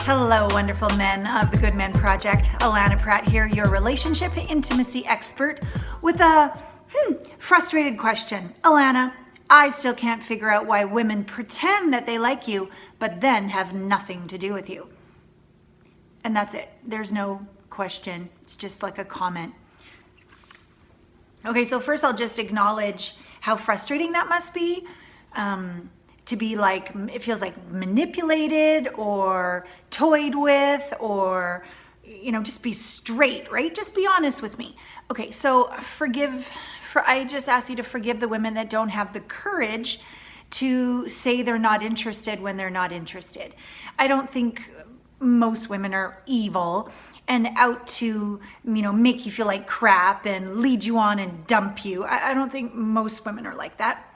Hello, wonderful men of the Good Men Project. Allana Pratt here, your relationship intimacy expert with a frustrated question. Allana, I still can't figure out why women pretend that they like you, but then have nothing to do with you. And that's it. There's no question. It's just like a comment. Okay, so first I'll just acknowledge how frustrating that must be. To be like, it feels like manipulated or toyed with, or, just be straight, right? Just be honest with me. Okay, so I just ask you to forgive the women that don't have the courage to say they're not interested when they're not interested. I don't think most women are evil and out to, make you feel like crap and lead you on and dump you. I don't think most women are like that.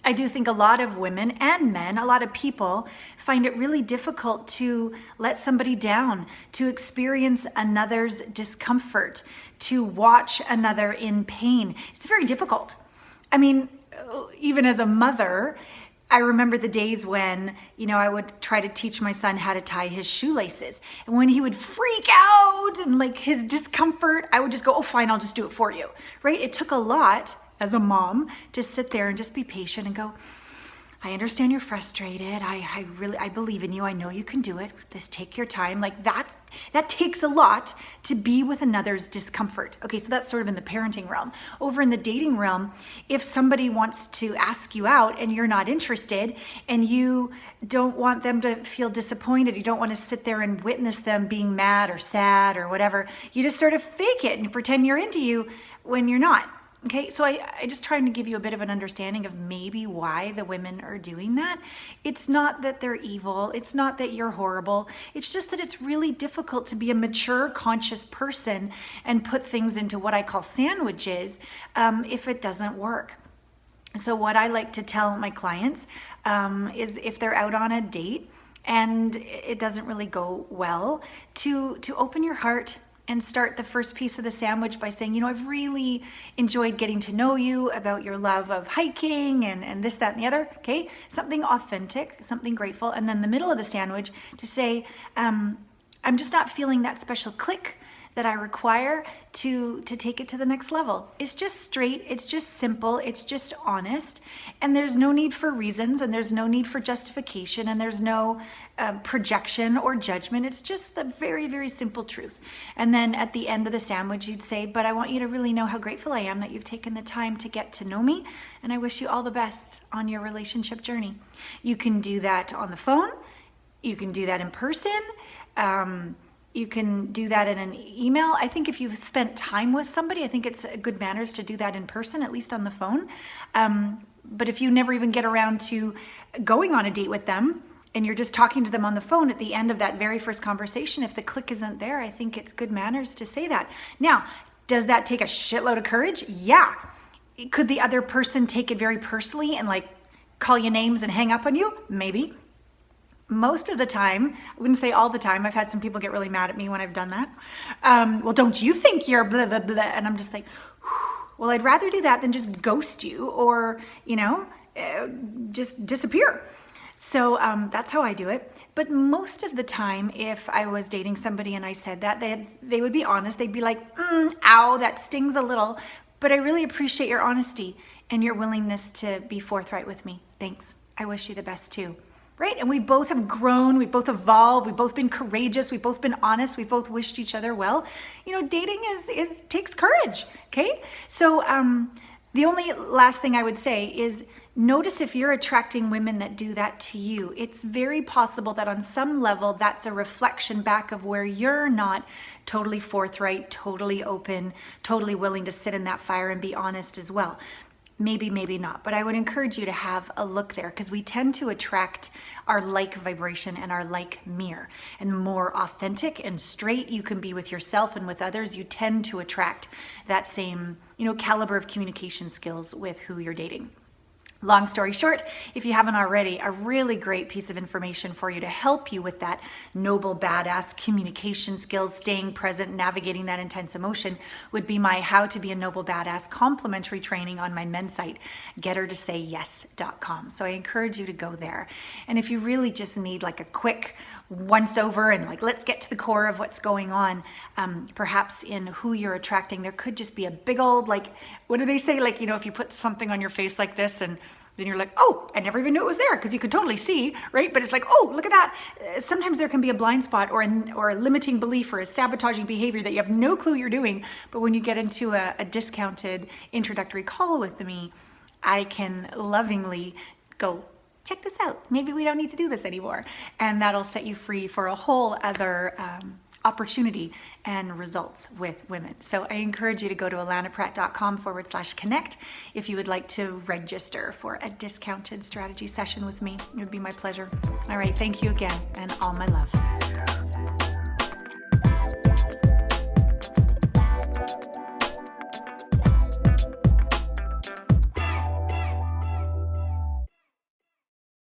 I do think a lot of women and men, a lot of people find it really difficult to let somebody down, to experience another's discomfort, to watch another in pain. It's very difficult. I mean, even as a mother, I remember the days when, I would try to teach my son how to tie his shoelaces. And when he would freak out and like his discomfort, I would just go, oh, fine, I'll just do it for you, right? It took a lot as a mom to sit there and just be patient and go, I understand you're frustrated. I believe in you. I know you can do it. Just take your time. Like that takes a lot to be with another's discomfort. Okay, so that's sort of in the parenting realm. Over in the dating realm, if somebody wants to ask you out and you're not interested and you don't want them to feel disappointed, you don't want to sit there and witness them being mad or sad or whatever, you just sort of fake it and pretend you're into you when you're not. Okay, so I just trying to give you a bit of an understanding of maybe why the women are doing that. It's not that they're evil. It's not that you're horrible. It's just that it's really difficult to be a mature, conscious person and put things into what I call sandwiches if it doesn't work. So what I like to tell my clients is if they're out on a date and it doesn't really go well, to open your heart and start the first piece of the sandwich by saying, I've really enjoyed getting to know you about your love of hiking and this, that, and the other, okay? Something authentic, something grateful. And then the middle of the sandwich to say, I'm just not feeling that special click that I require to take it to the next level. It's just straight, it's just simple, it's just honest, and there's no need for reasons, and there's no need for justification, and there's no projection or judgment. It's just the very, very simple truth. And then at the end of the sandwich, you'd say, but I want you to really know how grateful I am that you've taken the time to get to know me, and I wish you all the best on your relationship journey. You can do that on the phone, you can do that in person, you can do that in an email. I think if you've spent time with somebody, I think it's good manners to do that in person, at least on the phone. But if you never even get around to going on a date with them and you're just talking to them on the phone at the end of that very first conversation, if the click isn't there, I think it's good manners to say that. Now, does that take a shitload of courage? Yeah. Could the other person take it very personally and like call you names and hang up on you? Maybe. Most of the time, I wouldn't say all the time, I've had some people get really mad at me when I've done that. Well, don't you think you're blah, blah, blah? And I'm just like, well, I'd rather do that than just ghost you or, just disappear. So that's how I do it. But most of the time, if I was dating somebody and I said that, they would be honest. They'd be like, ow, that stings a little. But I really appreciate your honesty and your willingness to be forthright with me. Thanks. I wish you the best too. Right? And we both have grown, we've both evolved, we've both been courageous, we've both been honest, we've both wished each other well. Dating takes courage, okay? So the only last thing I would say is notice if you're attracting women that do that to you. It's very possible that on some level that's a reflection back of where you're not totally forthright, totally open, totally willing to sit in that fire and be honest as well. Maybe, maybe not, but I would encourage you to have a look there because we tend to attract our like vibration and our like mirror. And the more authentic and straight you can be with yourself and with others, you tend to attract that same, caliber of communication skills with who you're dating. Long story short, if you haven't already, a really great piece of information for you to help you with that noble, badass communication skills, staying present, navigating that intense emotion would be my How to Be a Noble Badass complimentary training on my men's site, gethertosayyes.com. So I encourage you to go there. And if you really just need like a quick once over and like, let's get to the core of what's going on. Perhaps in who you're attracting, there could just be a big old, like, what do they say? Like, you know, if you put something on your face like this and then you're like, oh, I never even knew it was there, because you could totally see, right? But it's like, oh, look at that. Sometimes there can be a blind spot or a limiting belief or a sabotaging behavior that you have no clue you're doing. But when you get into a discounted introductory call with me, I can lovingly go, check this out. Maybe we don't need to do this anymore. And that'll set you free for a whole other opportunity and results with women. So I encourage you to go to allanapratt.com/connect if you would like to register for a discounted strategy session with me. It would be my pleasure. All right, thank you again, and all my love.